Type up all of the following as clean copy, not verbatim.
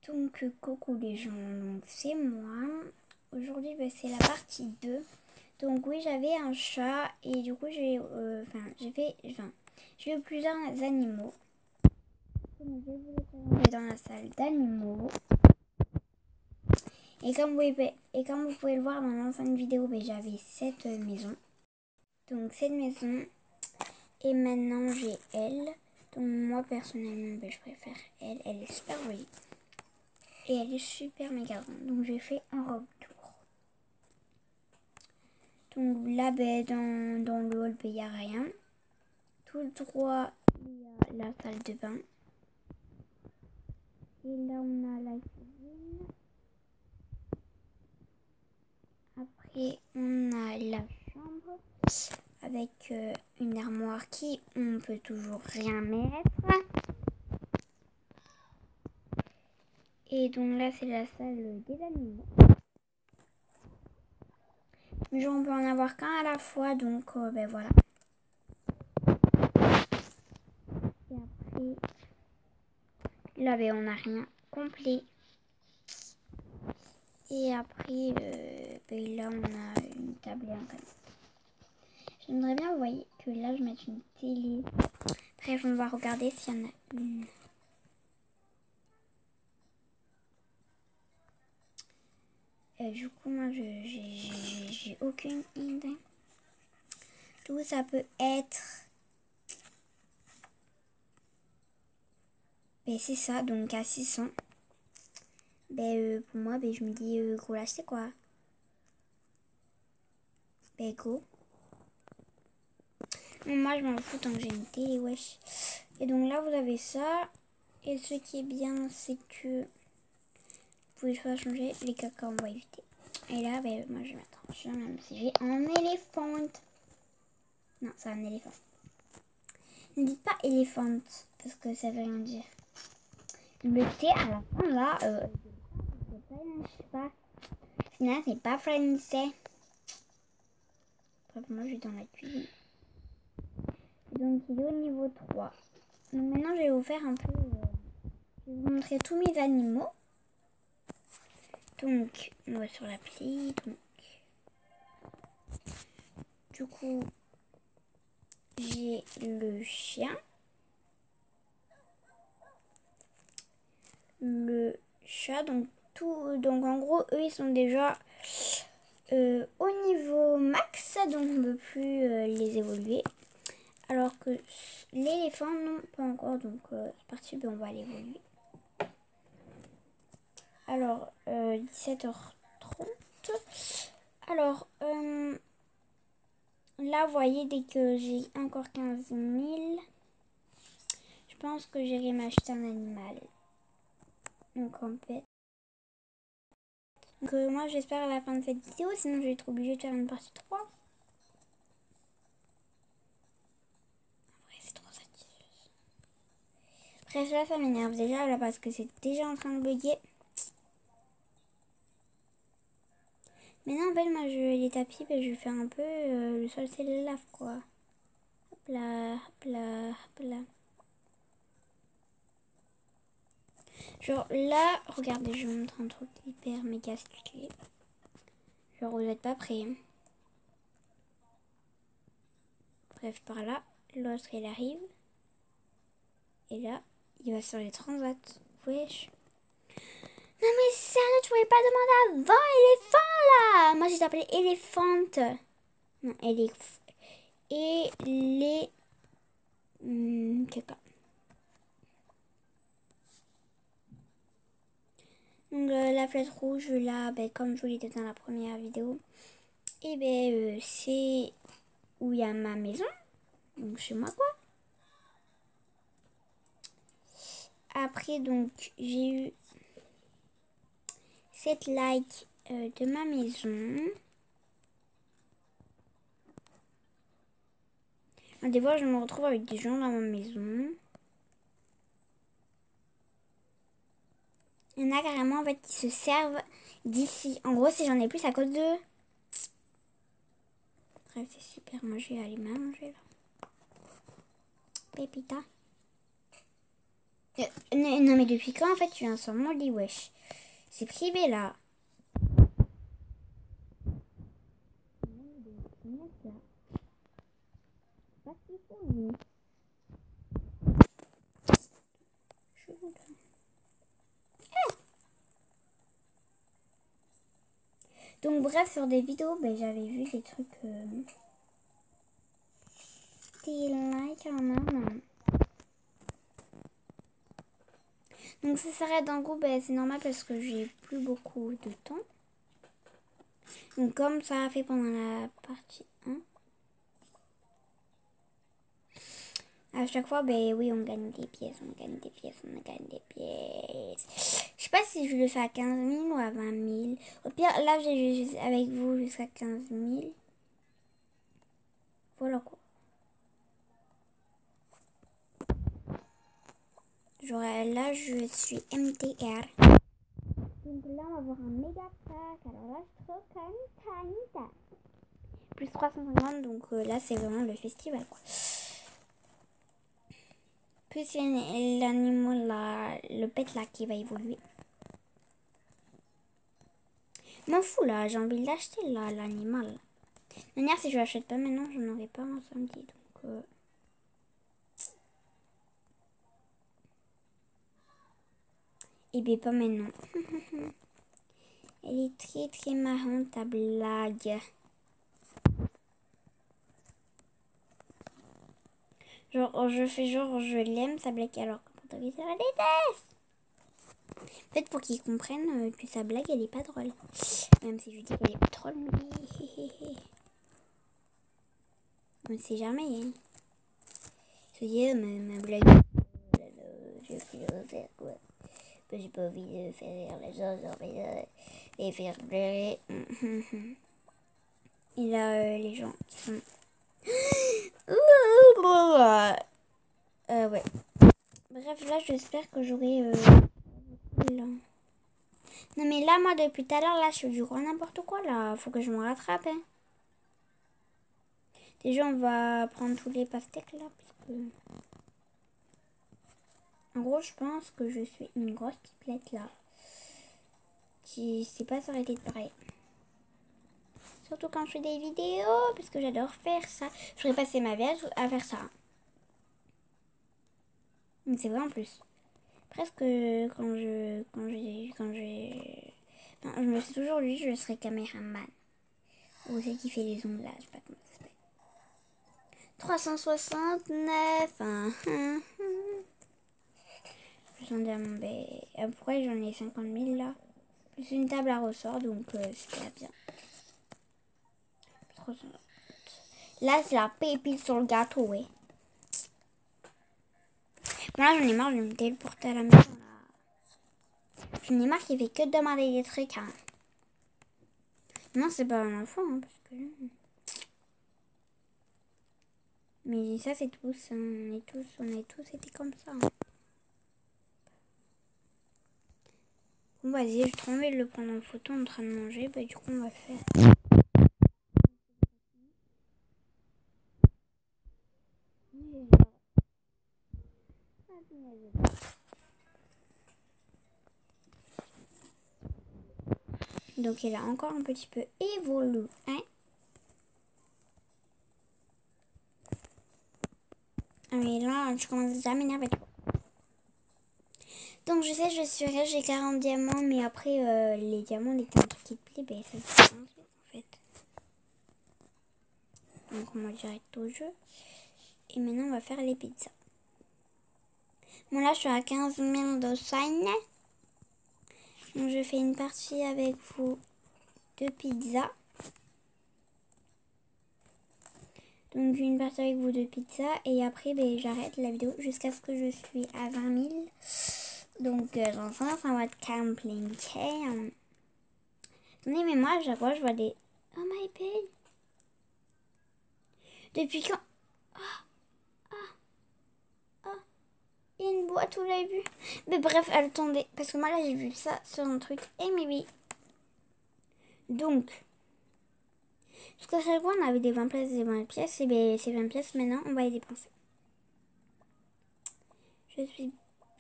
Donc coucou les gens, donc c'est moi. Aujourd'hui c'est la partie 2. Donc oui, j'avais un chat et du coup j'ai eu plusieurs animaux. Donc je vais vous présenter dans la salle d'animaux. Et comme vous pouvez le voir dans l'ancienne vidéo, j'avais cette maison. Donc cette maison. Et maintenant j'ai elle. Donc moi personnellement je préfère elle. Elle est super jolie. Et elle est super méga grande. Donc j'ai fait un robe tour. Donc là, dans le hall, il n'y a rien. Tout droit, il y a la salle de bain. Et là, on a la cuisine. Après, on a la chambre avec une armoire qui, on peut toujours rien mettre. Et donc là, c'est la salle des animaux. Mais on peut en avoir qu'un à la fois, donc voilà. Et après, là, on n'a rien complet. Et après, là, on a une table et un canapé. J'aimerais bien, vous voyez, que là, je mette une télé. Bref, on va regarder s'il y en a une. Du coup, moi, j'ai aucune idée. D'où ça peut être. C'est ça, donc à 600. Pour moi, je me dis, gros, là, c'est quoi? Go. Bon, moi, je m'en fous tant que j'ai une télé, wesh. Et donc là, vous avez ça. Et ce qui est bien, c'est que vous pouvez soit changer les caca, on va éviter. Et là, moi, je vais mettre un chien, même si j'ai un éléphant. Non, c'est un éléphant. Ne dites pas éléphant, parce que ça veut rien dire. Le T à la fin, là, je sais pas. Sinon, c'est pas français. Bref, moi, je suis dans la cuisine. Donc, il est au niveau 3. Donc, maintenant, je vais vous faire un peu... je vais vous montrer tous mes animaux. Donc, on va sur l'appli. Donc, du coup, j'ai le chien. Le chat. Donc, en gros, eux, ils sont déjà au niveau max. Donc, on ne peut plus les évoluer. Alors que l'éléphant, non, pas encore. Donc, c'est parti, on va l'évoluer. Alors, 17h30. Alors, là, vous voyez, dès que j'ai encore 15 000, je pense que j'irai m'acheter un animal. Donc, en fait. Donc, moi, j'espère à la fin de cette vidéo, sinon je vais être obligée de faire une partie 3. En vrai, c'est trop satisfaisant. Bref, là, ça m'énerve déjà, là, parce que c'est déjà en train de bugger. Maintenant, en fait, moi, les tapis, je fais un peu le sol, c'est le lave, quoi. Hop là, hop là, hop là. Genre là, regardez, je vous montre un truc hyper méga stylé. Genre, vous n'êtes pas prêts. Bref, par là, l'autre, il arrive. Et là, il va sur les transats. Wesh. Non mais sérieux, tu pouvais pas demander avant, éléphant là. Moi, j'ai appelé éléphante. Non, caca. Donc la flèche rouge là, comme je vous l'ai dit dans la première vidéo, et c'est où il y a ma maison, donc chez moi quoi. Après donc j'ai eu 7 likes de ma maison. Des fois je me retrouve avec des gens dans ma maison. Il y en a carrément en fait qui se servent d'ici. En gros, si j'en ai plus à cause de... Bref, c'est super. Moi, je vais aller manger là. Pépita. Non, mais depuis quand en fait tu viens sur mon lit, wesh? C'est privé là. Donc bref, sur des vidéos, ben, j'avais vu des trucs... des likes en un. Donc ça s'arrête en gros, ben, c'est normal parce que j'ai plus beaucoup de temps. Donc comme ça a fait pendant la partie 1. À chaque fois, ben oui, on gagne des pièces, on gagne des pièces, on gagne des pièces. Je sais pas si je le fais à 15 000 ou à 20 000. Au pire, là, j'ai joué avec vous jusqu'à 15 000. Voilà quoi. Genre là, je suis MTR. Donc là, on va avoir un méga pack. Alors là, je suis trop contente. Plus 350, donc là, c'est vraiment le festival quoi. Plus c'est l'animal là, le pet là qui va évoluer. M'en fous là, j'ai envie de l'acheter là, l'animal. De manière, si je l'achète pas maintenant, je n'en aurai pas un samedi. Donc, et bien pas maintenant. Elle est très très marrante ta blague. Genre, je fais genre, je l'aime ta blague alors que pour ta vie, je la déteste. Peut-être pour qu'ils comprennent que sa blague, elle est pas drôle. Même si je dis qu'elle est pas drôle, mais... On ne sait jamais. Hein. Se dire, ma blague... Je vais le faire quoi. J'ai pas envie de faire rire les gens, j'ai envie de les faire pleurer. Et là, les gens qui sont... ouais. Bref, là, j'espère que j'aurai... Non, mais là, moi, depuis tout à l'heure, là, je fais du gros n'importe quoi, là. Faut que je me rattrape, hein. Déjà, on va prendre tous les pastèques, là, parce que... En gros, je pense que je suis une grosse typelette, là. Qui sait pas s'arrêter de parler. Surtout quand je fais des vidéos, parce que j'adore faire ça. Je voudrais passer ma vie à faire ça. Mais c'est vrai en plus. Presque enfin, je me suis toujours dit je serais caméraman. Ou c'est qui fait les ongles là, je sais pas comment ça s'appelle. 369. J'en ai mon pourquoi j'en ai 50 000 là. Plus une table à ressort, donc c'est bien. 360. Là, c'est la pépite sur le gâteau, ouais. Bon, là, j'en ai marre de me téléporter à la maison, là. J'en ai marre qu'il fait que demander des trucs, hein. Non, c'est pas un enfant, hein, parce que... Mais ça, c'est tous, on est tous été comme ça. Hein. Bon, vas-y, j'ai trop envie de le prendre en photo en train de manger, bah du coup, on va le faire. Donc, il a encore un petit peu évolué, hein. Ah, mais là, je commence déjà à m'énerver. Donc, je sais, je suis riche, j'ai 40 diamants, mais après, les diamants, les un truc qui te plaît, ben, ça se fait en fait. Donc, on va direct au jeu. Et maintenant, on va faire les pizzas. Bon, là, je suis à 15 000 de sign. Donc, je fais une partie avec vous de pizza. Donc, une partie avec vous de pizza. Et après, ben, j'arrête la vidéo jusqu'à ce que je suis à 20 000. Donc, dans ça va être camping. Attendez, mais moi, à chaque fois, je vois des... Oh my baby. Depuis quand... Il y a une boîte, vous l'avez vu. Mais bref, attendez. Parce que moi, là, j'ai vu ça sur un truc. Et maybe. Donc... Parce qu'à chaque fois, on avait des 20 pièces, des 20 pièces. Et bien, ces 20 pièces, maintenant, on va les dépenser. Je suis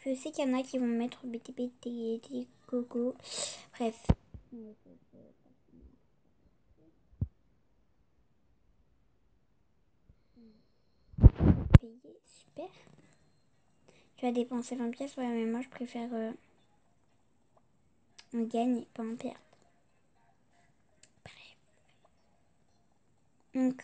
Je sais qu'il y en a qui vont mettre BTP, coco. Bref. Payer, super. Tu vas dépenser 20 pièces, ouais, mais moi je préfère en gagner, pas en perdre. Bref. Donc,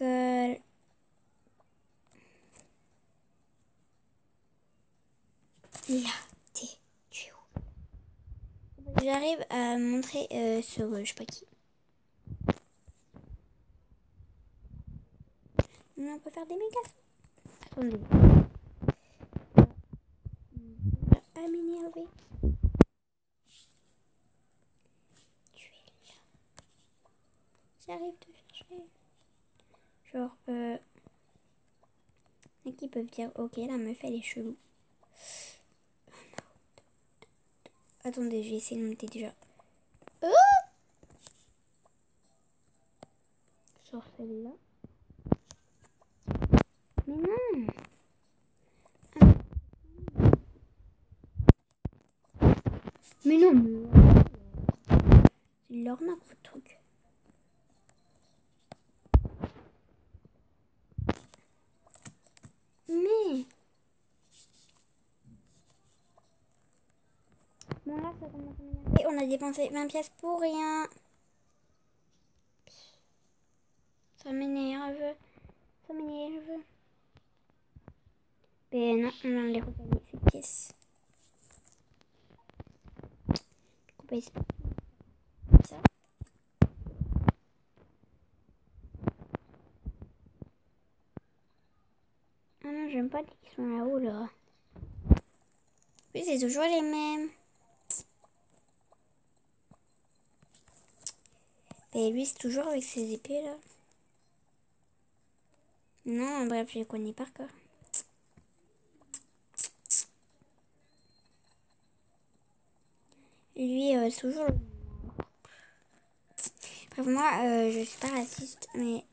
là, tu es où? J'arrive à montrer sur je sais pas qui. On peut faire des mégas. Attendez. Ah, m'énerver. Tu es là. J'arrive de chercher. Genre, qui peuvent dire, ok, la meuf, elle est chelou. Attendez, je vais essayer de monter déjà. Oh, sur celle-là. Mais non. Mais non, mais... c'est l'arnaque, votre truc. Mais... bon, là, ça commence à m'énerver. On a dépensé 20 pièces pour rien. Ça m'énerve. Ça m'énerve. Mais non, on va les regagner ces pièces. Couper ça. Ah non, j'aime pas qu'ils sont là-haut, là. Oui, c'est toujours les mêmes. Et lui, c'est toujours avec ses épées, là. Non, bref, je les connais par cœur. Lui, c'est toujours... bref, moi, je suis pas raciste, mais...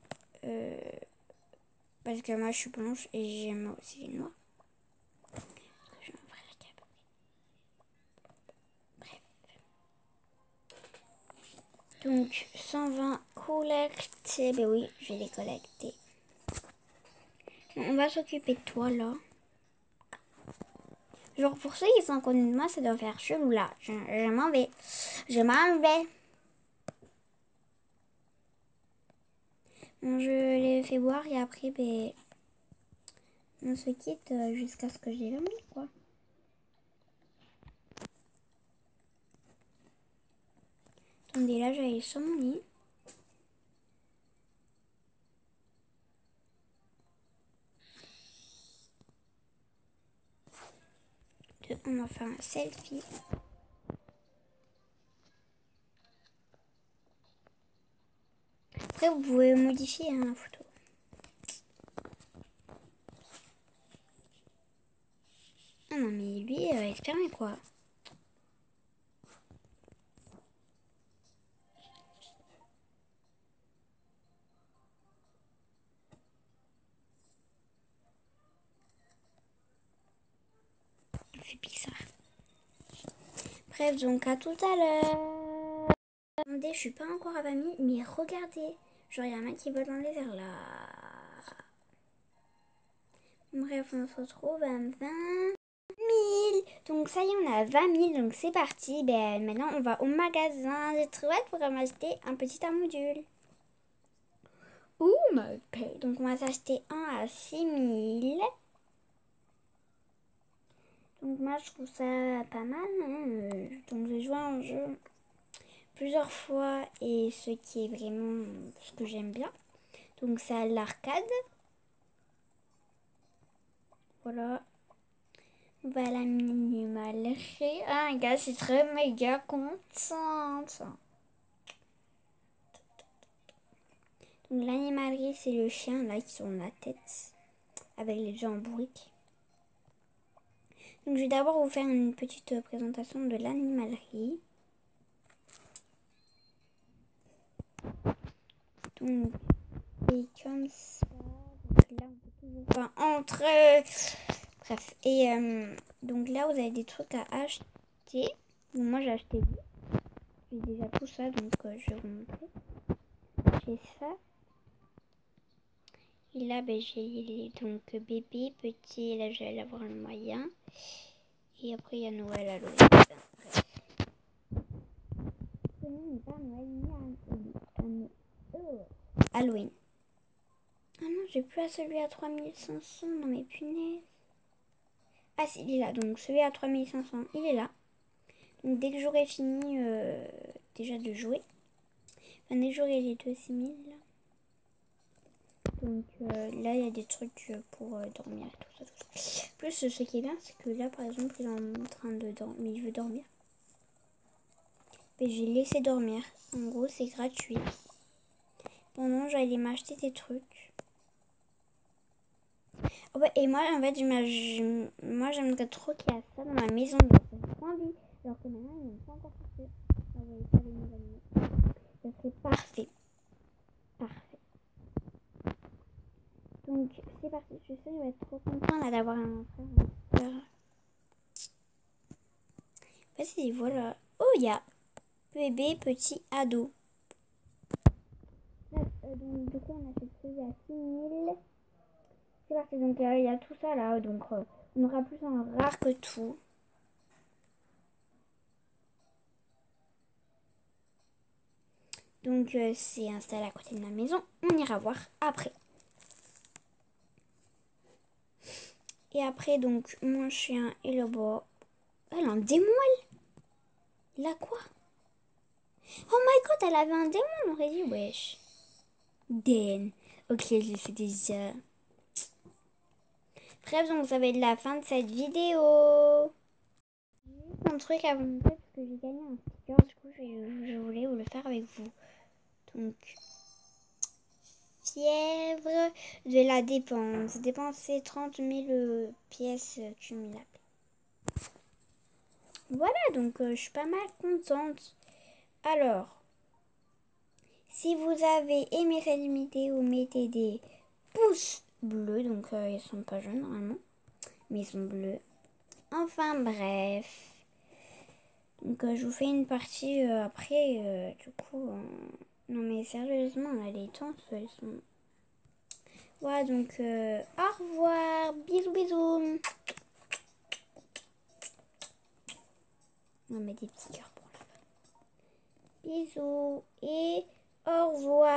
parce que moi, je suis blanche et j'aime aussi les noirs. Je suis un vrai câble. Bref. Donc, 120 collectés. Ben oui, je vais les collecter. On va s'occuper de toi, là. Genre, pour ceux qui sont connus de moi, ça doit faire chelou, là. Je m'en vais. Je m'en vais. Bon, je les fais boire et après, ben... on se quitte jusqu'à ce que j'ai dormi, quoi. Attendez, là, j'allais sur mon lit. On va faire un selfie. Après, vous pouvez modifier hein, la photo. Ah non, mais lui, il se permet quoi. Il fait bizarre. Bref, donc à tout à l'heure. Attendez, je suis pas encore à 20 000, mais regardez. Genre, il y en a qui volent dans les airs là. Bref, on se retrouve à 20 000. Donc ça y est, on a 20 000, donc c'est parti. Ben, maintenant, on va au magasin de Trouette pour m'acheter un petit module. Ouh, ma paix. Donc on va s'acheter un à 6 000. Donc moi, je trouve ça pas mal. Hein. Donc j'ai joué à un jeu plusieurs fois et ce qui est vraiment ce que j'aime bien. Donc c'est à l'arcade. Voilà. On va à la minimalerie. Ah, les gars, je suis très méga contente. Donc l'animalerie, c'est le chien là qui sont la tête avec les yeux en briques. Donc je vais d'abord vous faire une petite présentation de l'animalerie. Donc c'est comme ça. Donc là, on peut toujours entrer. Bref. Et donc là, vous avez des trucs à acheter. Donc, moi, j'ai acheté. J'ai déjà tout ça, donc je vais vous montrer. J'ai ça. Et là, ben, j'ai donc bébé, petit. Et là, je vais avoir le moyen. Et après, il y a Noël, Halloween. Bref. Ce n'est pas Noël ni Halloween. Ah non, j'ai plus à celui à 3500. Non, mais punaise. Ah, si, il est là. Donc, celui à 3500, il est là. Donc, dès que j'aurai fini déjà de jouer, enfin, dès que j'aurai les 2000 là. Donc, là, il y a des trucs pour dormir et tout ça, tout ça. Plus, ce qui est bien, c'est que là, par exemple, il est en train de dormir. Mais il veut dormir. Et j'ai laissé dormir. En gros, c'est gratuit. Pendant, j'allais m'acheter des trucs. Oh bah, et moi, en fait, moi, j'aimerais trop qu'il y ait ça dans ma maison. Donc, j'ai trop envie. Alors que maintenant, ils n'ont pas encore fait. Ah ouais, ça, les nouvelles. Ça serait parfait. Parfait. Donc, c'est parti. Je sais, je vais être trop contente là d'avoir un frère. Vas-y, voilà. Oh, il y a bébé, petit, ado. Là, donc, du coup, on a fait celui à 6000. C'est parti. Donc, il y a tout ça là. Donc, on aura plus en rare que tout. Donc, c'est installé à côté de ma maison. On ira voir après. Et après, donc, mon chien est là-bas. Elle a un démon, elle. Il a quoi? Oh my god, elle avait un démon, on aurait dit, wesh. Den. Ok, je le sais déjà. Bref, donc, ça va être la fin de cette vidéo. J'ai un truc à vous montrer parce que j'ai gagné un sticker. Du coup, je voulais vous le faire avec vous. Donc, fièvre de la dépense. Dépenser 30 000 pièces cumulables. Voilà, donc je suis pas mal contente. Alors, si vous avez aimé cette vidéo, mettez des pouces bleus. Donc, ils sont pas jaunes normalement, mais ils sont bleus. Enfin, bref. Donc, je vous fais une partie après. Du coup, non mais sérieusement, là, les tentes, elles sont... Voilà, donc, au revoir. Bisous, bisous. On met des petits cœurs pour là. Bisous et au revoir.